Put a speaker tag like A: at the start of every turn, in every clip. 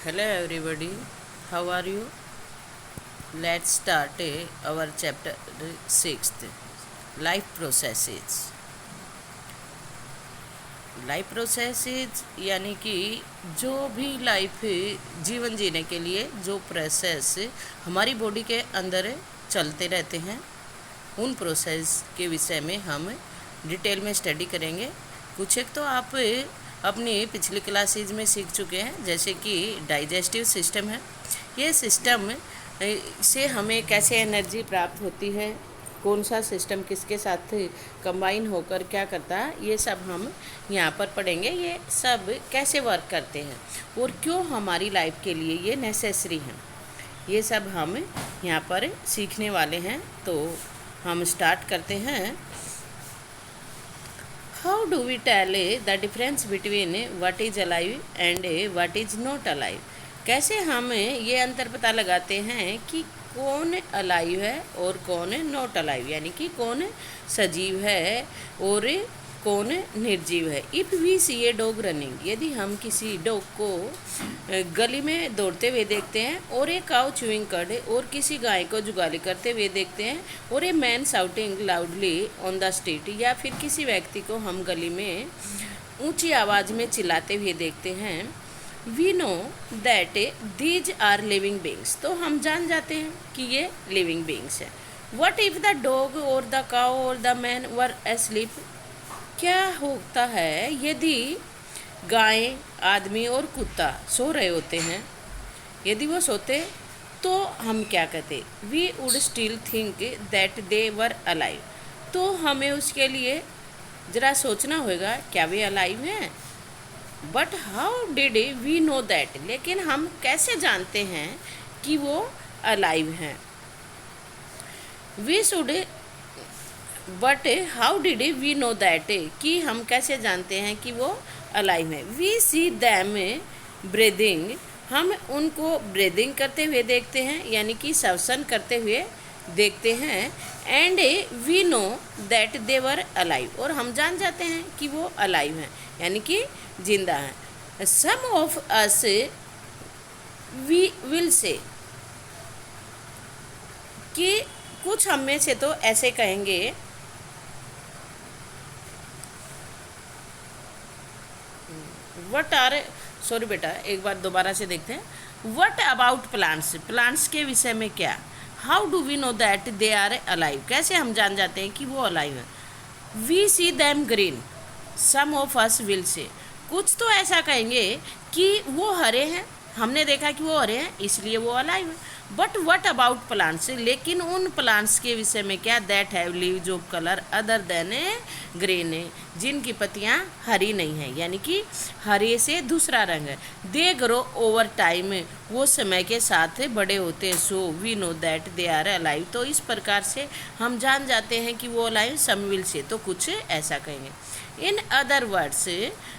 A: Hello everybody, how are you? Let's start our chapter 6th, life processes. Life processes यानी कि जो भी life जीवन जीने के लिए जो प्रोसेस हमारी बॉडी के अंदर चलते रहते हैं, उन प्रोसेस के विषय में हम डिटेल में स्टडी करेंगे। कुछ एक तो आप अपनी पिछली क्लासेज में सीख चुके हैं, जैसे कि डाइजेस्टिव सिस्टम है। ये सिस्टम से हमें कैसे एनर्जी प्राप्त होती है, कौन सा सिस्टम किसके साथ कंबाइन होकर क्या करता है, ये सब हम यहाँ पर पढ़ेंगे। ये सब कैसे वर्क करते हैं और क्यों हमारी लाइफ के लिए ये नेसेसरी हैं, ये सब हम यहाँ पर सीखने वाले हैं। तो हम स्टार्ट करते हैं। How do we tell the difference between what is alive and what is not alive? कैसे हम ये अंतर पता लगाते हैं कि कौन अलाइव है और कौन नॉट अलाइव, यानी कि कौन सजीव है और कौन निर्जीव है। If we see a dog running, यदि हम किसी डॉग को गली में दौड़ते हुए देखते हैं, और एक काउ च्यूइंग कड, और किसी गाय को जुगाली करते हुए देखते हैं, और a man shouting loudly on the street, या फिर किसी व्यक्ति को हम गली में ऊंची आवाज़ में चिल्लाते हुए देखते हैं, we know that these are living beings, तो हम जान जाते हैं कि ये लिविंग बींग्स हैं। What if the dog or the cow or the man were asleep, क्या होता है यदि गाय, आदमी और कुत्ता सो रहे होते हैं, यदि वो सोते तो हम क्या कहते, we would still think that they were alive, तो हमें उसके लिए ज़रा सोचना होगा क्या वे अलाइव हैं। But how did we know that, लेकिन हम कैसे जानते हैं कि वो अलाइव हैं। We should, but how did we know that, कि हम कैसे जानते हैं कि वो अलाइव हैं। वी सी दैम ब्रीदिंग, हम उनको ब्रीदिंग करते हुए देखते हैं, यानी कि श्वसन करते हुए देखते हैं। And we know that they were alive, और हम जान जाते हैं कि वो अलाइव हैं, यानी कि जिंदा हैं। Some of us we will say, कि कुछ हम में से तो ऐसे कहेंगे, वट आर, सॉरी बेटा एक बार दोबारा से देखते हैं। वट अबाउट प्लांट्स, प्लांट्स के विषय में क्या। How do we know that they are alive, कैसे हम जान जाते हैं कि वो अलाइव है। We see them green, some of us will say, कुछ तो ऐसा कहेंगे कि वो हरे हैं, हमने देखा कि वो हरे हैं इसलिए वो अलाइव है। बट व्हाट अबाउट प्लांट्स, लेकिन उन प्लांट्स के विषय में क्या, that have leaves of colour other than green, जिनकी पत्तियां हरी नहीं है, यानी कि हरे से दूसरा रंग है। दे ग्रो ओवर टाइम, वो समय के साथ बड़े होते हैं। So we know that they are alive, तो इस प्रकार से हम जान जाते हैं कि वो अलाइव। सम विल से, तो कुछ ऐसा कहेंगे। इन अदर वर्ड्स,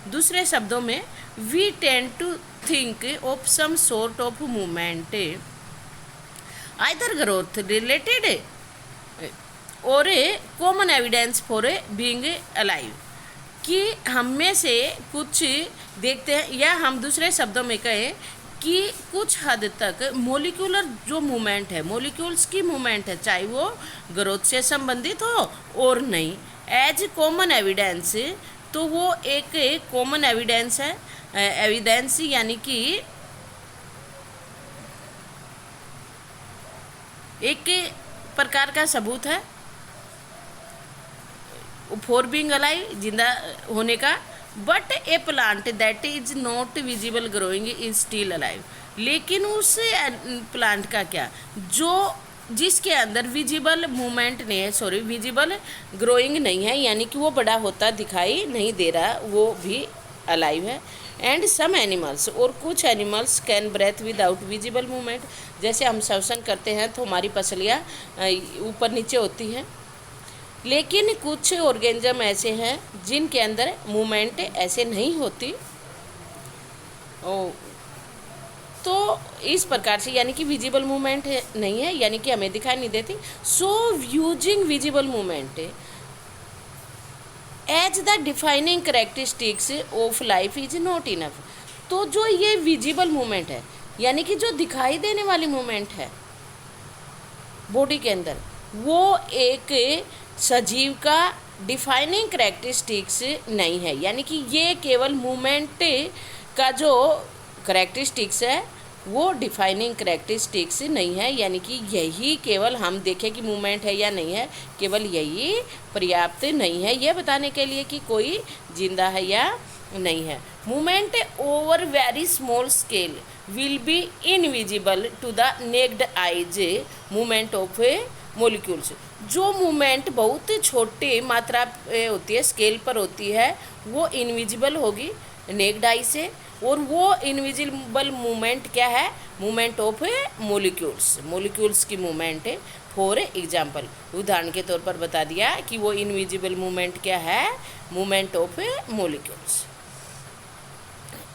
A: दूसरे शब्दों में, we tend to think of some sort of movement either growth related और common evidence for being alive, कि हम में से कुछ देखते हैं, या हम दूसरे शब्दों में कहें कि कुछ हद तक मोलिकुलर जो मूवमेंट है, मोलिक्यूल्स की मूवमेंट है, चाहे वो ग्रोथ से संबंधित हो और नहीं, एज कॉमन एविडेंस, तो वो एक कॉमन एविडेंस है। एविडेंस यानी कि एक प्रकार का सबूत है फॉर बीइंग अलाइव, जिंदा होने का। But A plant that is not visible growing is still alive, लेकिन उस प्लांट का क्या, जो जिसके अंदर विजिबल मूवमेंट नहीं है, सॉरी विजिबल ग्रोइंग नहीं है, यानी कि वो बड़ा होता दिखाई नहीं दे रहा, वो भी अलाइव है। एंड सम एनिमल्स, और कुछ animals can breathe without visible movement, जैसे हम श्वसन करते हैं तो हमारी पसलियाँ ऊपर नीचे होती हैं, लेकिन कुछ ऑर्गेनिज्म ऐसे हैं जिनके अंदर मूवमेंट ऐसे नहीं होती। तो इस प्रकार से, यानी कि विजिबल मूवमेंट नहीं है, यानी कि हमें दिखाई नहीं देती। So using visible movement as the defining characteristics of life is not enough, तो जो ये विजिबल मूवमेंट है, यानी कि जो दिखाई देने वाली मूवमेंट है बॉडी के अंदर, वो एक सजीव का डिफाइनिंग करेक्टरिस्टिक्स नहीं है। यानी कि ये केवल मूवमेंट का जो करेक्टरिस्टिक्स है वो डिफाइनिंग करेक्टरिस्टिक्स नहीं है। यानी कि यही केवल हम देखें कि मूवमेंट है या नहीं है, केवल यही पर्याप्त नहीं है यह बताने के लिए कि कोई जिंदा है या नहीं है। Movement over very small scale will be invisible to the naked eyes movement of molecules. जो मूवमेंट बहुत छोटी मात्रा पे होती है, स्केल पर होती है, वो इनविजिबल होगी नेक्ड आई से। और वो इनविजिबल मूवमेंट क्या है? मूवमेंट ऑफ मोलिक्यूल्स, मोलिक्यूल्स की मूवमेंट। फॉर एग्जाम्पल, उदाहरण के तौर पर बता दिया कि वो इनविजिबल मूवमेंट क्या है? Movement of molecules.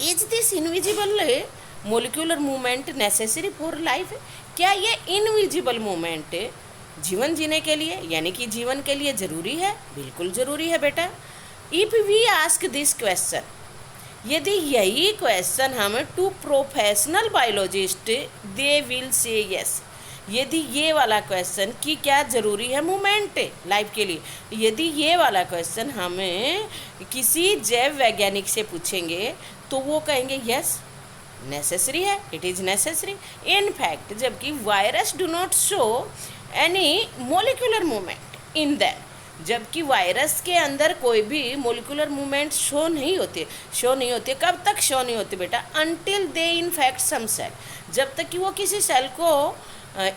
A: Is this invisible molecular movement necessary for life? क्या ये इनविजिबल मूवमेंट जीवन जीने के लिए यानी कि जीवन के लिए ज़रूरी है? बिल्कुल ज़रूरी है बेटा। If we ask this question, यदि यही क्वेश्चन हम to professional biologist, they will say yes. यदि ये वाला क्वेश्चन कि क्या ज़रूरी है मूवमेंट लाइफ के लिए, यदि ये वाला क्वेश्चन हमें किसी जैव वैज्ञानिक से पूछेंगे तो वो कहेंगे यस नेसेसरी है, it is necessary. In fact, जबकि virus do not show any molecular movement in them, जबकि वायरस के अंदर कोई भी मोलिकुलर मूवमेंट शो नहीं होते। कब तक शो नहीं होते बेटा? Until they infect some cell, जब तक कि वो किसी सेल को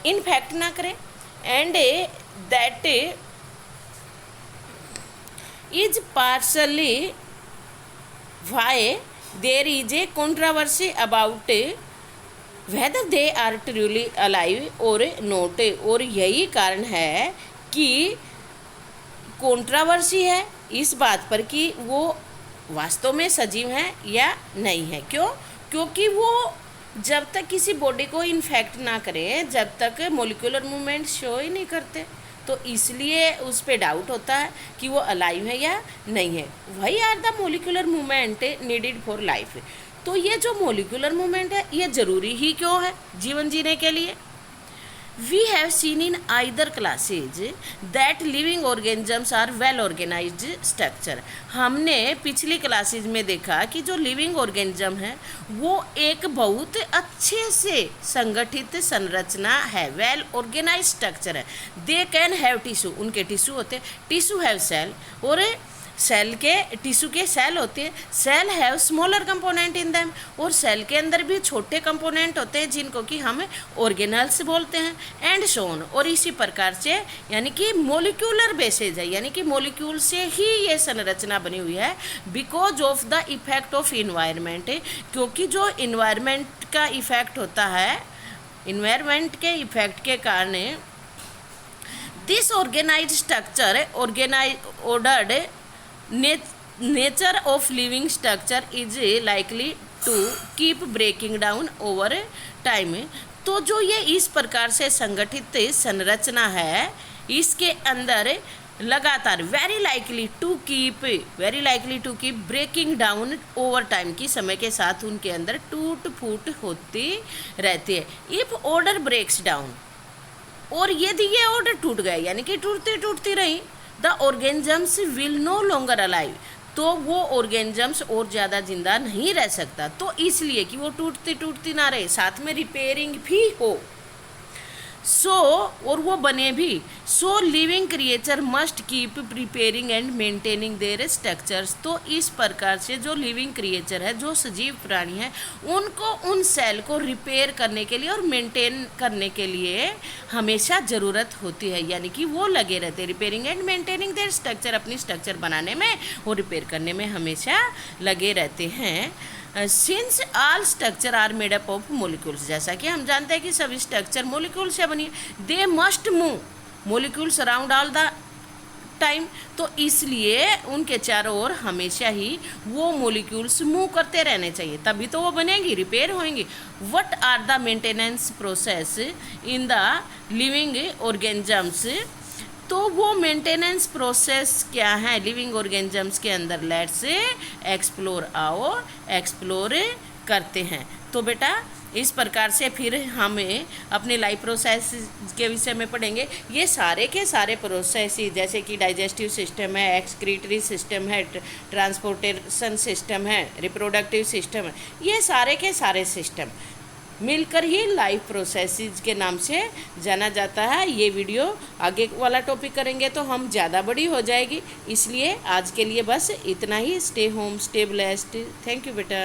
A: इन्फेक्ट ना करे। And that is partially why there is a controversy about whether they are truly alive or not. और यही कारण है कि कंट्रोवर्सी है इस बात पर कि वो वास्तव में सजीव हैं या नहीं है। क्यों? क्योंकि वो जब तक किसी बॉडी को इन्फेक्ट ना करें, जब तक मोलिकुलर मूवमेंट शो ही नहीं करते, तो इसलिए उस पर डाउट होता है कि वो अलाइव है या नहीं है। वही are the molecular movement needed for life. तो ये जो मोलिकुलर मूवमेंट है ये ज़रूरी ही क्यों है जीवन जीने के लिए? We have seen in either classes that living organisms are well organized structure। हमने पिछली क्लासेज में देखा कि जो लिविंग ऑर्गेनिज्म है वो एक बहुत अच्छे से संगठित संरचना है, वेल ऑर्गेनाइज स्ट्रक्चर है। दे कैन हैव टिश्यू, उनके टिश्यू होते, टिश्यू हैव सेल, और सेल के टिश्यू के सेल होते हैं। Cell have smaller component in them, और सेल के अंदर भी छोटे कंपोनेंट होते हैं जिनको कि हम ऑर्गेनल्स बोलते हैं। एंड सोन, और इसी प्रकार से यानी कि मोलिक्यूलर बेसिस है, यानी कि मोलिक्यूल से ही ये संरचना बनी हुई है। Because of the effect of environment, क्योंकि जो इन्वायरमेंट का इफेक्ट होता है, इन्वायरमेंट के इफेक्ट के कारण this organise structure ordered nature of living structure is likely to keep breaking down over time. तो जो ये इस प्रकार से संगठित संरचना है, इसके अंदर लगातार very likely to keep breaking down over time की समय के साथ उनके अंदर टूट फूट होती रहती है। इफ ऑर्डर ब्रेक्स डाउन, और यदि ये ऑर्डर टूट गए यानी कि टूटती रही, the organisms will no longer alive, तो वो ऑर्गेनिजम्स और ज़्यादा जिंदा नहीं रह सकता। तो इसलिए कि वो टूटती ना रहे, साथ में रिपेयरिंग भी हो, और वो बने भी। So living creature must keep preparing and maintaining their structures. तो इस प्रकार से जो लिविंग क्रिएचर है, जो सजीव प्राणी है, उनको उन सेल को रिपेयर करने के लिए और मेंटेन करने के लिए हमेशा ज़रूरत होती है। यानी कि वो लगे रहते हैं repairing and maintaining there structure, अपनी स्ट्रक्चर बनाने में और रिपेयर करने में हमेशा लगे रहते हैं। Since all structure are made up of molecules, जैसा कि हम जानते हैं कि सभी स्ट्रक्चर मोलिक्यूल से बनी है। They must move molecules around all the time, तो इसलिए उनके चारों ओर हमेशा ही वो मोलिक्यूल्स मूव करते रहने चाहिए, तभी तो वो बनेंगी, रिपेयर होंगी। What are the maintenance process in the living organisms? तो वो मेंटेनेंस प्रोसेस क्या है लिविंग ऑर्गेनिजम्स के अंदर? लेट्स एक्सप्लोर करते हैं। तो बेटा इस प्रकार से फिर हमें अपने लाइफ प्रोसेस के विषय में पढ़ेंगे। ये सारे के सारे प्रोसेस जैसे कि डाइजेस्टिव सिस्टम है, एक्सक्रीटरी सिस्टम है, ट्रांसपोर्टेशन सिस्टम है, रिप्रोडक्टिव सिस्टम है, ये सारे के सारे सिस्टम मिलकर ही लाइफ प्रोसेसेस के नाम से जाना जाता है। ये वीडियो आगे वाला टॉपिक करेंगे तो हम ज़्यादा बड़ी हो जाएगी, इसलिए आज के लिए बस इतना ही। Stay home, stay blessed. Thank you बेटा।